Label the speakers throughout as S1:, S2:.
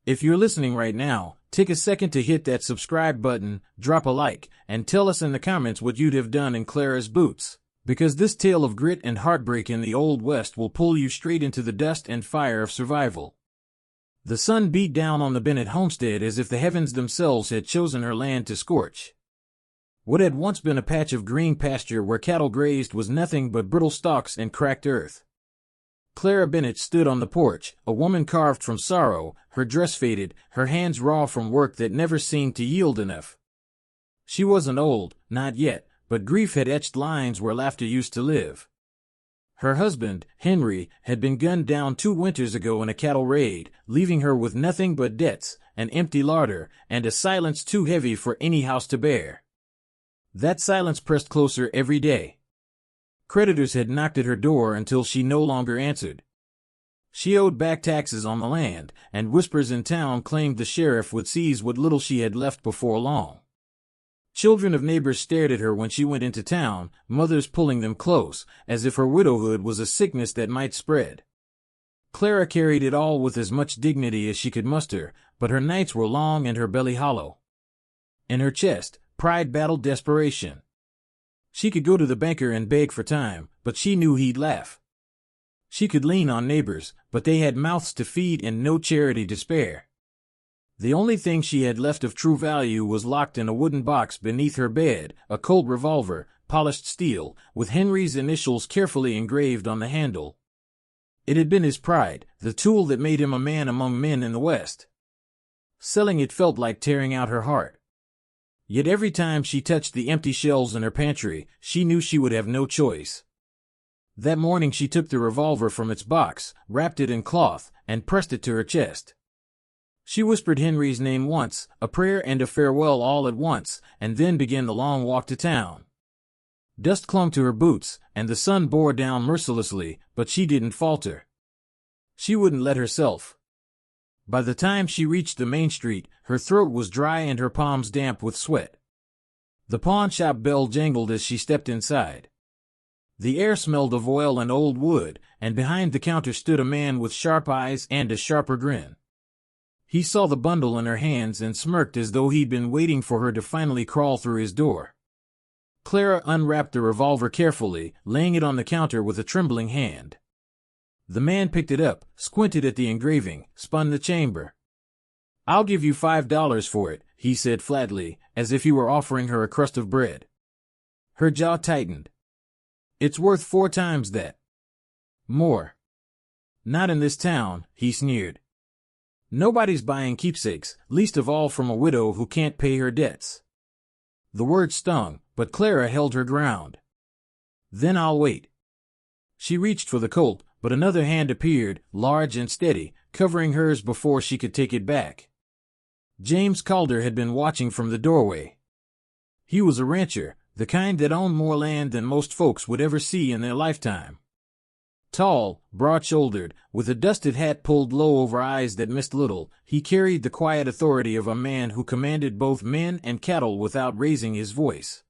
S1: If you're listening right now, take a second to hit that subscribe button, drop a like, and tell us in the comments what you'd have done in Clara's boots. Because this tale of grit and heartbreak in the Old West will pull you straight into the dust and fire of survival. The sun beat down on the Bennett homestead as if the heavens themselves had chosen her land to scorch. What had once been a patch of green pasture where cattle grazed was nothing but brittle stalks and cracked earth. Clara Bennett stood on the porch, a woman carved from sorrow, her dress faded, her hands raw from work that never seemed to yield enough. She wasn't old, not yet, but grief had etched lines where laughter used to live. Her husband, Henry, had been gunned down 2 winters ago in a cattle raid, leaving her with nothing but debts, an empty larder, and a silence too heavy for any house to bear. That silence pressed closer every day. Creditors had knocked at her door until she no longer answered. She owed back taxes on the land, and whispers in town claimed the sheriff would seize what little she had left before long. Children of neighbors stared at her when she went into town, mothers pulling them close, as if her widowhood was a sickness that might spread. Clara carried it all with as much dignity as she could muster, but her nights were long and her belly hollow. In her chest, pride battled desperation. She could go to the banker and beg for time, but she knew he'd laugh. She could lean on neighbors, but they had mouths to feed and no charity to spare. The only thing she had left of true value was locked in a wooden box beneath her bed, a Colt revolver, polished steel, with Henry's initials carefully engraved on the handle. It had been his pride, the tool that made him a man among men in the West. Selling it felt like tearing out her heart. Yet every time she touched the empty shelves in her pantry, she knew she would have no choice. That morning she took the revolver from its box, wrapped it in cloth, and pressed it to her chest. She whispered Henry's name once, a prayer and a farewell all at once, and then began the long walk to town. Dust clung to her boots, and the sun bore down mercilessly, but she didn't falter. She wouldn't let herself. By the time she reached the main street, her throat was dry and her palms damp with sweat. The pawn shop bell jangled as she stepped inside. The air smelled of oil and old wood, and behind the counter stood a man with sharp eyes and a sharper grin. He saw the bundle in her hands and smirked as though he'd been waiting for her to finally crawl through his door. Clara unwrapped the revolver carefully, laying it on the counter with a trembling hand. The man picked it up, squinted at the engraving, spun the chamber. "I'll give you $5 for it," he said flatly, as if he were offering her a crust of bread. Her jaw tightened. "It's worth 4 times that." "More." "Not in this town," he sneered. "Nobody's buying keepsakes, least of all from a widow who can't pay her debts." The word stung, but Clara held her ground. "Then I'll wait." She reached for the Colt, but another hand appeared, large and steady, covering hers before she could take it back. James Calder had been watching from the doorway. He was a rancher, the kind that owned more land than most folks would ever see in their lifetime. Tall, broad-shouldered, with a dusted hat pulled low over eyes that missed little, he carried the quiet authority of a man who commanded both men and cattle without raising his voice.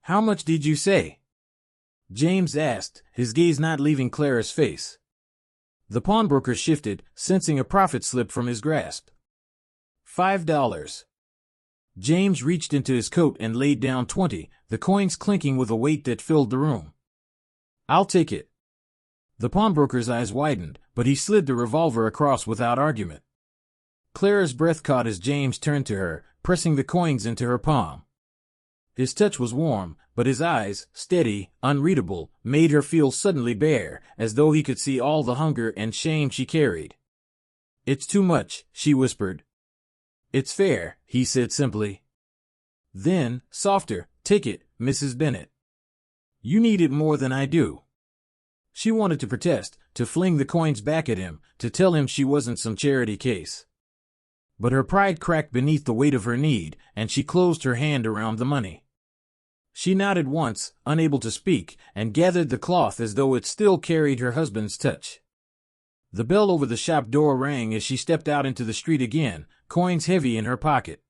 S1: "How much did you say?" James asked, his gaze not leaving Clara's face. The pawnbroker shifted, sensing a profit slip from his grasp. $5. James reached into his coat and laid down 20, the coins clinking with a weight that filled the room. "I'll take it." The pawnbroker's eyes widened, but he slid the revolver across without argument. Clara's breath caught as James turned to her, pressing the coins into her palm. His touch was warm, but his eyes, steady, unreadable, made her feel suddenly bare, as though he could see all the hunger and shame she carried. "It's too much," she whispered. "It's fair," he said simply. Then, softer, "Take it, Mrs. Bennett. You need it more than I do." She wanted to protest, to fling the coins back at him, to tell him she wasn't some charity case. But her pride cracked beneath the weight of her need, and she closed her hand around the money. She nodded once, unable to speak, and gathered the cloth as though it still carried her husband's touch. The bell over the shop door rang as she stepped out into the street again, coins heavy in her pocket.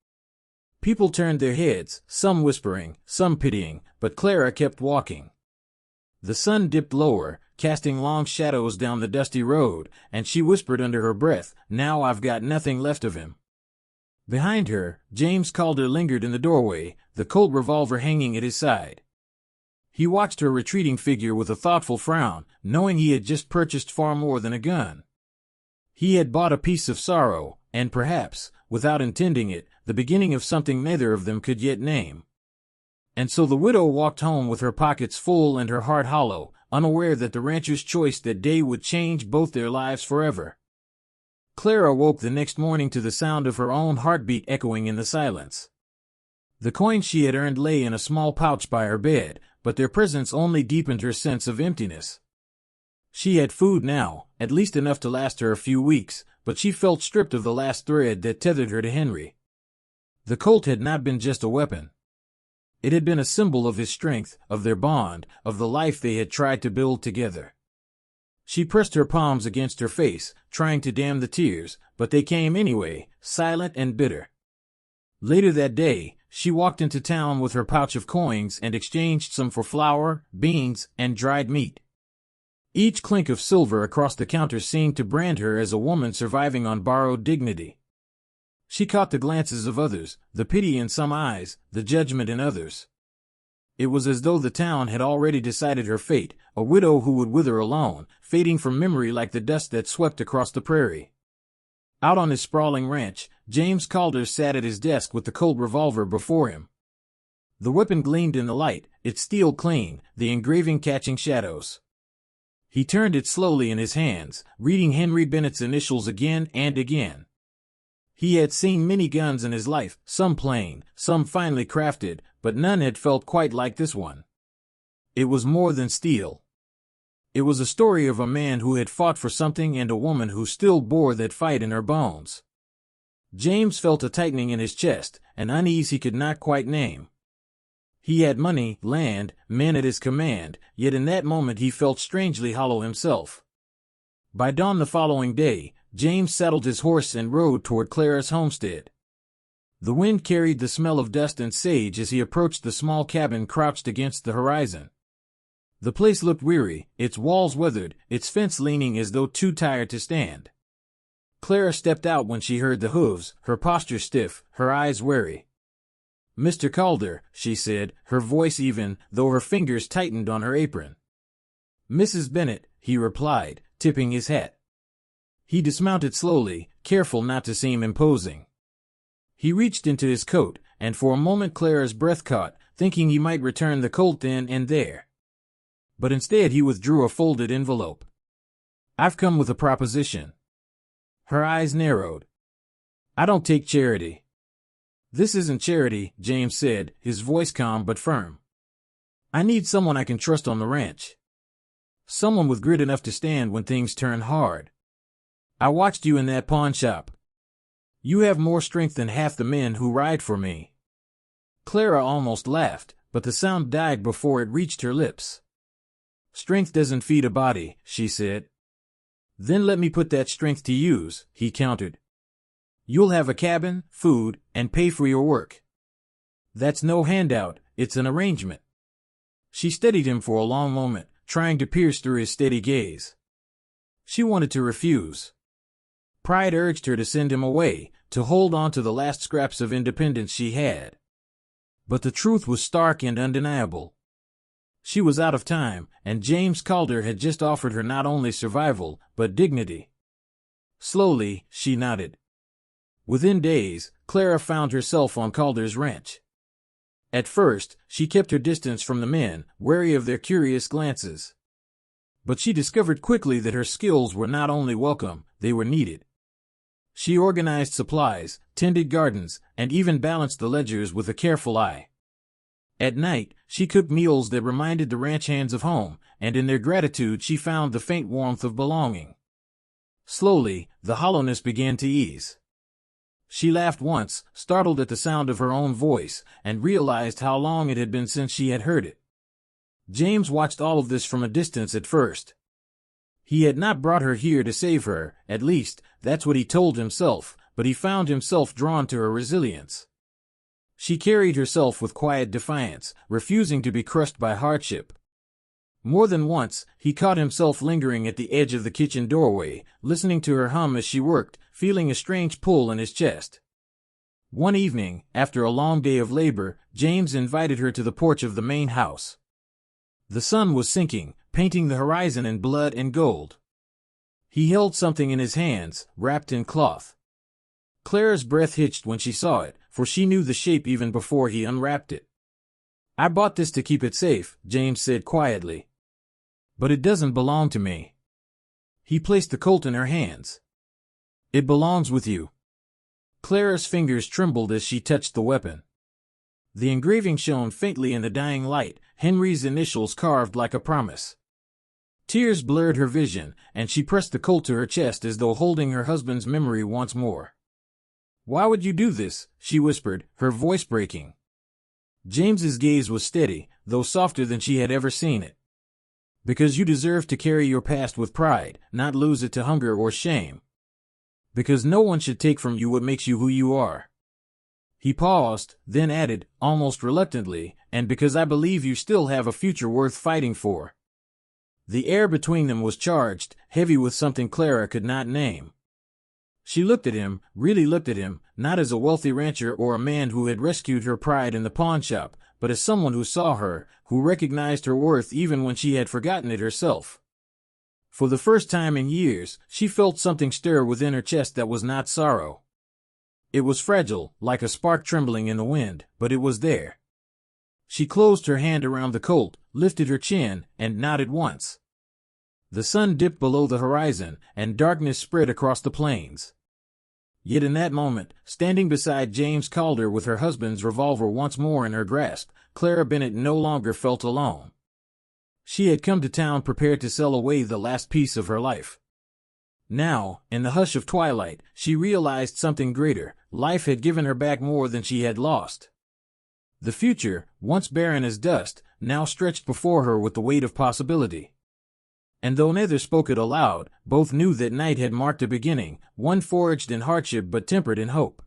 S1: People turned their heads, some whispering, some pitying, but Clara kept walking. The sun dipped lower, casting long shadows down the dusty road, and she whispered under her breath, "Now I've got nothing left of him." Behind her, James Calder lingered in the doorway, the Colt revolver hanging at his side. He watched her retreating figure with a thoughtful frown, knowing he had just purchased far more than a gun. He had bought a piece of sorrow, and perhaps, without intending it, the beginning of something neither of them could yet name. And so the widow walked home with her pockets full and her heart hollow, unaware that the rancher's choice that day would change both their lives forever. Clara woke the next morning to the sound of her own heartbeat echoing in the silence. The coins she had earned lay in a small pouch by her bed, but their presence only deepened her sense of emptiness. She had food now, at least enough to last her a few weeks, but she felt stripped of the last thread that tethered her to Henry. The Colt had not been just a weapon. It had been a symbol of his strength, of their bond, of the life they had tried to build together. She pressed her palms against her face, trying to dam the tears, but they came anyway, silent and bitter. Later that day, she walked into town with her pouch of coins and exchanged some for flour, beans, and dried meat. Each clink of silver across the counter seemed to brand her as a woman surviving on borrowed dignity. She caught the glances of others, the pity in some eyes, the judgment in others. It was as though the town had already decided her fate, a widow who would wither alone, fading from memory like the dust that swept across the prairie. Out on his sprawling ranch, James Calder sat at his desk with the Colt revolver before him. The weapon gleamed in the light, its steel clean, the engraving catching shadows. He turned it slowly in his hands, reading Henry Bennett's initials again and again. He had seen many guns in his life, some plain, some finely crafted, but none had felt quite like this one. It was more than steel. It was a story of a man who had fought for something and a woman who still bore that fight in her bones. James felt a tightening in his chest, an unease he could not quite name. He had money, land, men at his command, yet in that moment he felt strangely hollow himself. By dawn the following day, James saddled his horse and rode toward Clara's homestead. The wind carried the smell of dust and sage as he approached the small cabin crouched against the horizon. The place looked weary, its walls weathered, its fence leaning as though too tired to stand. Clara stepped out when she heard the hooves, her posture stiff, her eyes wary. "Mr. Calder," she said, her voice even, though her fingers tightened on her apron. "Mrs. Bennett," he replied, tipping his hat. He dismounted slowly, careful not to seem imposing. He reached into his coat, and for a moment Clara's breath caught, thinking he might return the Colt then and there. But instead he withdrew a folded envelope. "I've come with a proposition." Her eyes narrowed. "I don't take charity." "This isn't charity," James said, his voice calm but firm. "I need someone I can trust on the ranch. Someone with grit enough to stand when things turn hard. I watched you in that pawn shop. You have more strength than half the men who ride for me." Clara almost laughed, but the sound died before it reached her lips. "Strength doesn't feed a body," she said. "Then let me put that strength to use," he countered. "You'll have a cabin, food, and pay for your work. That's no handout, it's an arrangement." She studied him for a long moment, trying to pierce through his steady gaze. She wanted to refuse. Pride urged her to send him away, to hold on to the last scraps of independence she had. But the truth was stark and undeniable. She was out of time, and James Calder had just offered her not only survival, but dignity. Slowly, she nodded. Within days, Clara found herself on Calder's ranch. At first, she kept her distance from the men, wary of their curious glances. But she discovered quickly that her skills were not only welcome, they were needed. She organized supplies, tended gardens, and even balanced the ledgers with a careful eye. At night, she cooked meals that reminded the ranch hands of home, and in their gratitude she found the faint warmth of belonging. Slowly, the hollowness began to ease. She laughed once, startled at the sound of her own voice, and realized how long it had been since she had heard it. James watched all of this from a distance at first. He had not brought her here to save her, at least, that's what he told himself, but he found himself drawn to her resilience. She carried herself with quiet defiance, refusing to be crushed by hardship. More than once, he caught himself lingering at the edge of the kitchen doorway, listening to her hum as she worked, feeling a strange pull in his chest. One evening, after a long day of labor, James invited her to the porch of the main house. The sun was sinking, painting the horizon in blood and gold. He held something in his hands, wrapped in cloth. Clara's breath hitched when she saw it, for she knew the shape even before he unwrapped it. "I bought this to keep it safe," James said quietly. "But it doesn't belong to me." He placed the Colt in her hands. "It belongs with you." Clara's fingers trembled as she touched the weapon. The engraving shone faintly in the dying light, Henry's initials carved like a promise. Tears blurred her vision, and she pressed the Colt to her chest as though holding her husband's memory once more. "Why would you do this?" she whispered, her voice breaking. James's gaze was steady, though softer than she had ever seen it. "Because you deserve to carry your past with pride, not lose it to hunger or shame. Because no one should take from you what makes you who you are." He paused, then added, almost reluctantly, "and because I believe you still have a future worth fighting for." The air between them was charged, heavy with something Clara could not name. She looked at him, really looked at him, not as a wealthy rancher or a man who had rescued her pride in the pawnshop, but as someone who saw her, who recognized her worth even when she had forgotten it herself. For the first time in years, she felt something stir within her chest that was not sorrow. It was fragile, like a spark trembling in the wind, but it was there. She closed her hand around the Colt, lifted her chin, and nodded once. The sun dipped below the horizon, and darkness spread across the plains. Yet in that moment, standing beside James Calder with her husband's revolver once more in her grasp, Clara Bennett no longer felt alone. She had come to town prepared to sell away the last piece of her life. Now, in the hush of twilight, she realized something greater. Life had given her back more than she had lost. The future, once barren as dust, now stretched before her with the weight of possibility. And though neither spoke it aloud, both knew that night had marked a beginning, one forged in hardship but tempered in hope.